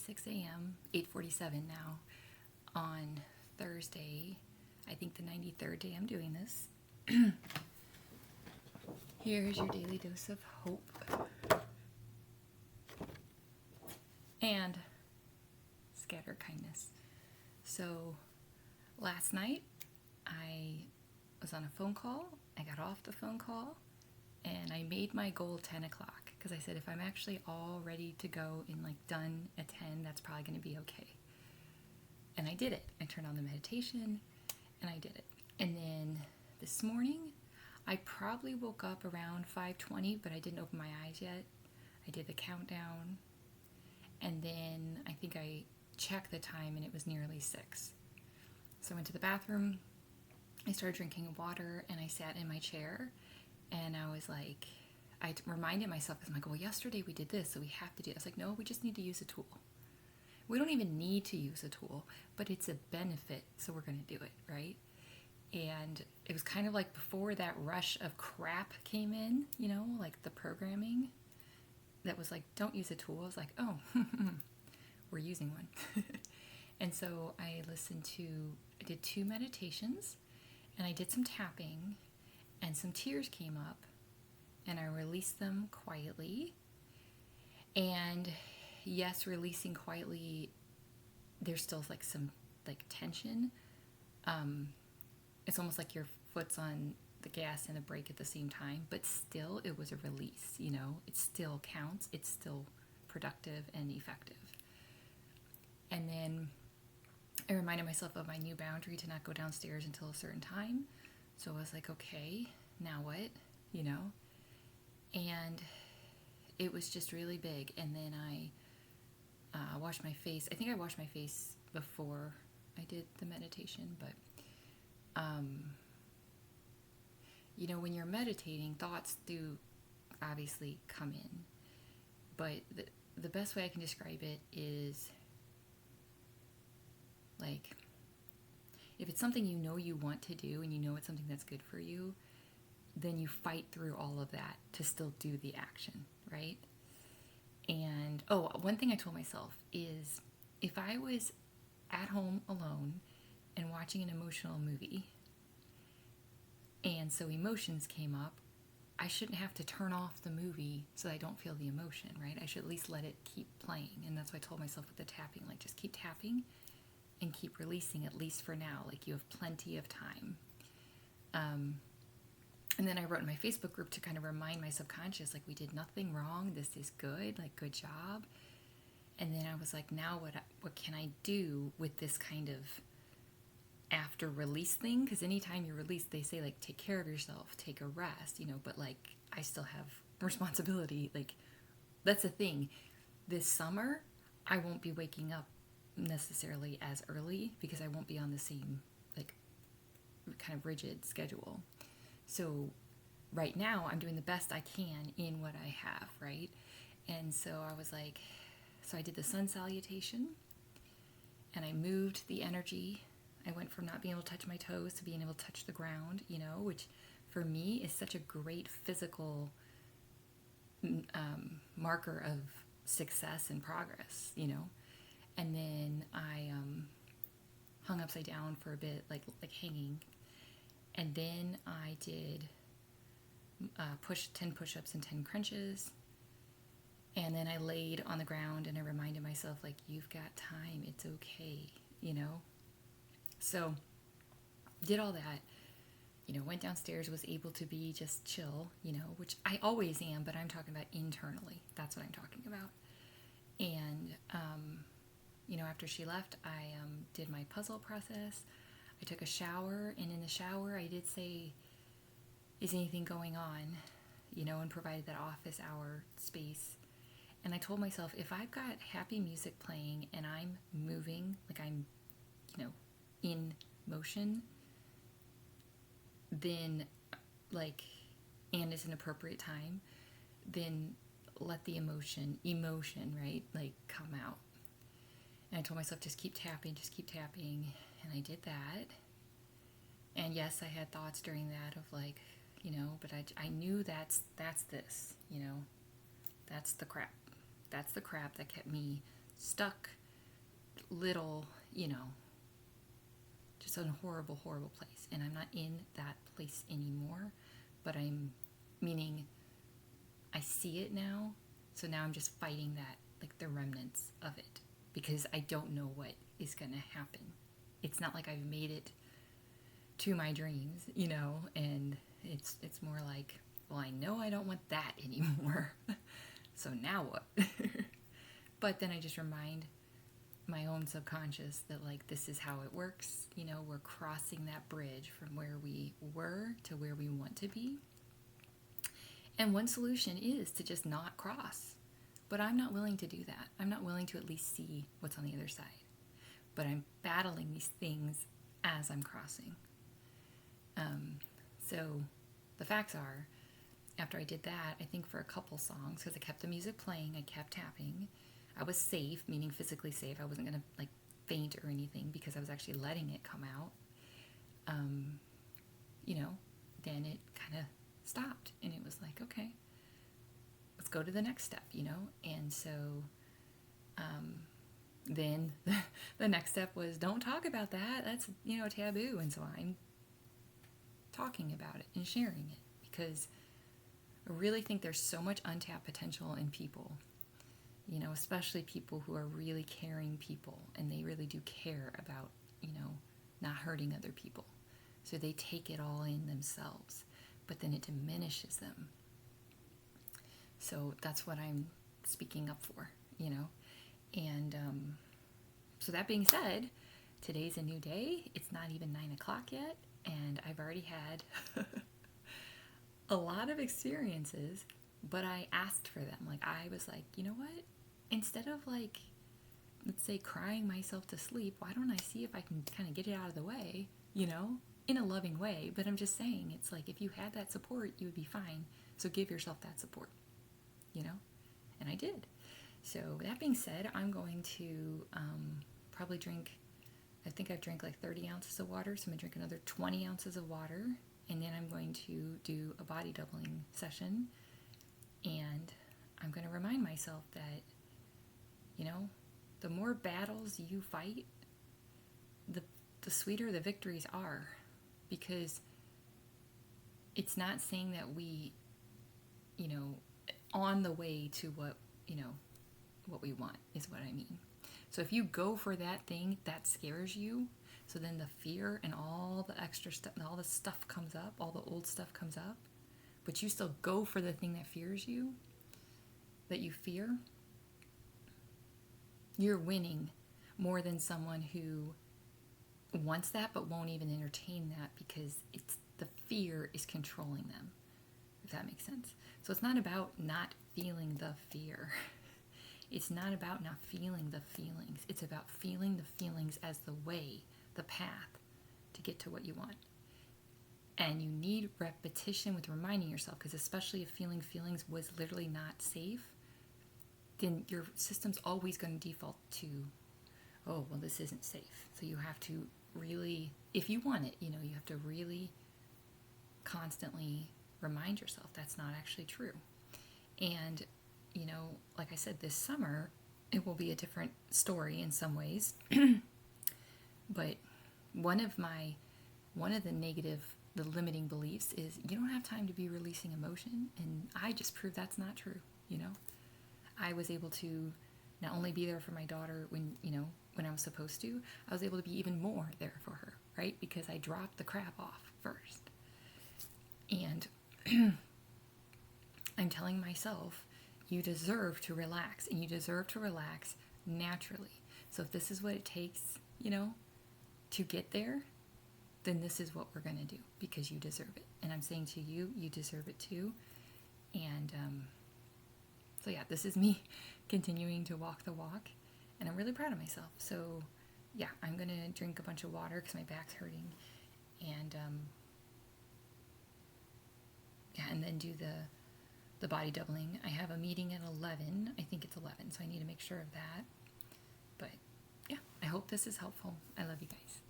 8:46 a.m., 8:47 now, on Thursday. I think the 93rd day I'm doing this. Here's your daily dose of hope and scatter kindness. So last night I was on a phone call. I got off the phone call and I made my goal 10 o'clock because I said if I'm actually all ready to go and like done at 10, that's probably going to be okay. And I did it. I turned on the meditation and I did it. And then this morning I probably woke up around 5:20, but I didn't open my eyes yet. I did the countdown and then I think I checked the time and it was nearly 6. So I went to the bathroom, I started drinking water, and I sat in my chair and I was like, I reminded myself, because I'm like, well, yesterday we did this, so we have to do it. I was like, no, we just need to use a tool. We don't even need to use a tool, but it's a benefit, so we're going to do it, right? And it was kind of like before that rush of crap came in, you know, like the programming that was like, don't use a tool. I was like, oh, we're using one. And so I did 2 meditations, and I did some tapping, and some tears came up, and I released them quietly. And yes, releasing quietly, there's still like some like tension. It's almost like your foot's on the gas and the brake at the same time, but still it was a release, you know, it still counts. It's still productive and effective. And then I reminded myself of my new boundary to not go downstairs until a certain time. So I was like, okay, now what, you know? And it was just really big. And then I washed my face. I think I washed my face before I did the meditation, but you know, when you're meditating, thoughts do obviously come in, but the best way I can describe it is like, if it's something you know you want to do and you know it's something that's good for you, then you fight through all of that to still do the action, right? And one thing I told myself is, if I was at home alone and watching an emotional movie, and so emotions came up, I shouldn't have to turn off the movie so I don't feel the emotion, right? I should at least let it keep playing. And that's what I told myself with the tapping, like, just keep tapping and keep releasing, at least for now. Like, you have plenty of time. And then I wrote in my Facebook group to kind of remind my subconscious, like, we did nothing wrong. This is good. Like, good job. And then I was like, now what can I do with this kind of after release thing? Because anytime you release, they say, like, take care of yourself, take a rest, you know, but like, I still have responsibility. Like, that's the thing. This summer, I won't be waking up necessarily as early because I won't be on the same, like, kind of rigid schedule. So right now I'm doing the best I can in what I have, right? And so I was like, so I did the sun salutation and I moved the energy. I went from not being able to touch my toes to being able to touch the ground, you know, which for me is such a great physical marker of success and progress, you know. And then I hung upside down for a bit, like hanging. And then I did 10 push-ups and 10 crunches. And then I laid on the ground and I reminded myself, like, you've got time. It's okay, you know. So did all that, you know, went downstairs, was able to be just chill, you know, which I always am, but I'm talking about internally. That's what I'm talking about. And, you know, after she left, I did my puzzle process. I took a shower, and in the shower, I did say, is anything going on, you know, and provided that office hour space. And I told myself, if I've got happy music playing and I'm moving, like I'm, you know, in motion, then, like, and it's an appropriate time, then let the emotion, right, like, come out. And I told myself, just keep tapping, and I did that. And yes, I had thoughts during that of, like, you know, but I knew that's this, you know, that's the crap that kept me stuck little, just a horrible, horrible place. And I'm not in that place anymore, but meaning I see it now. So now I'm just fighting that, like the remnants of it, because I don't know what is going to happen. It's not like I've made it to my dreams, and it's more like, well, I know I don't want that anymore. So now what? But then I just remind my own subconscious that, like, this is how it works. We're crossing that bridge from where we were to where we want to be. And one solution is to just not cross. But I'm not willing to do that. I'm not willing to at least see what's on the other side. But I'm battling these things as I'm crossing. So the facts are, after I did that, I think for a couple songs, because I kept the music playing, I kept tapping. I was safe, meaning physically safe. I wasn't going to like faint or anything because I was actually letting it come out. Then it kind of stopped, and it was like, okay, let's go to the next step, And so then the next step was, don't talk about that. That's, taboo. And so I'm talking about it and sharing it, because I really think there's so much untapped potential in people, especially people who are really caring people, and they really do care about, not hurting other people. So they take it all in themselves, but then it diminishes them. So that's what I'm speaking up for, And so that being said, today's a new day. It's not even 9 o'clock yet, and I've already had a lot of experiences, but I asked for them. Like, I was like, you know what? Instead of, like, let's say crying myself to sleep, why don't I see if I can kind of get it out of the way, in a loving way? But I'm just saying, it's like, if you had that support, you would be fine. So give yourself that support, And I did. So that being said, I'm going to probably drink, I think I've drank like 30 ounces of water, so I'm going to drink another 20 ounces of water, and then I'm going to do a body doubling session, and I'm going to remind myself that, the more battles you fight, the sweeter the victories are, because it's not saying that we, on the way to what we want is what I mean. So if you go for that thing that scares you, so then the fear and all the extra stuff and all the stuff comes up, all the old stuff comes up, but you still go for the thing that fears you, that you fear, you're winning more than someone who wants that but won't even entertain that, because it's the fear is controlling them, if that makes sense. So it's not about not feeling the fear. It's not about not feeling the feelings. It's about feeling the feelings as the way, the path to get to what you want. And you need repetition with reminding yourself, because especially if feeling feelings was literally not safe, then your system's always going to default to, oh, well, this isn't safe. So you have to really, if you want it, you have to really constantly remind yourself that's not actually true. And, like I said, this summer, it will be a different story in some ways. But one of the limiting beliefs is you don't have time to be releasing emotion. And I just proved that's not true, I was able to not only be there for my daughter when I was supposed to, I was able to be even more there for her, right? Because I dropped the crap off first. And I'm telling myself, you deserve to relax, and you deserve to relax naturally. So if this is what it takes, to get there, then this is what we're going to do, because you deserve it. And I'm saying to you, you deserve it too. And so yeah, this is me continuing to walk the walk, and I'm really proud of myself. So yeah, I'm going to drink a bunch of water because my back's hurting. And and then do the body doubling. I have a meeting at 11. I think it's 11, so I need to make sure of that. But yeah, I hope this is helpful. I love you guys.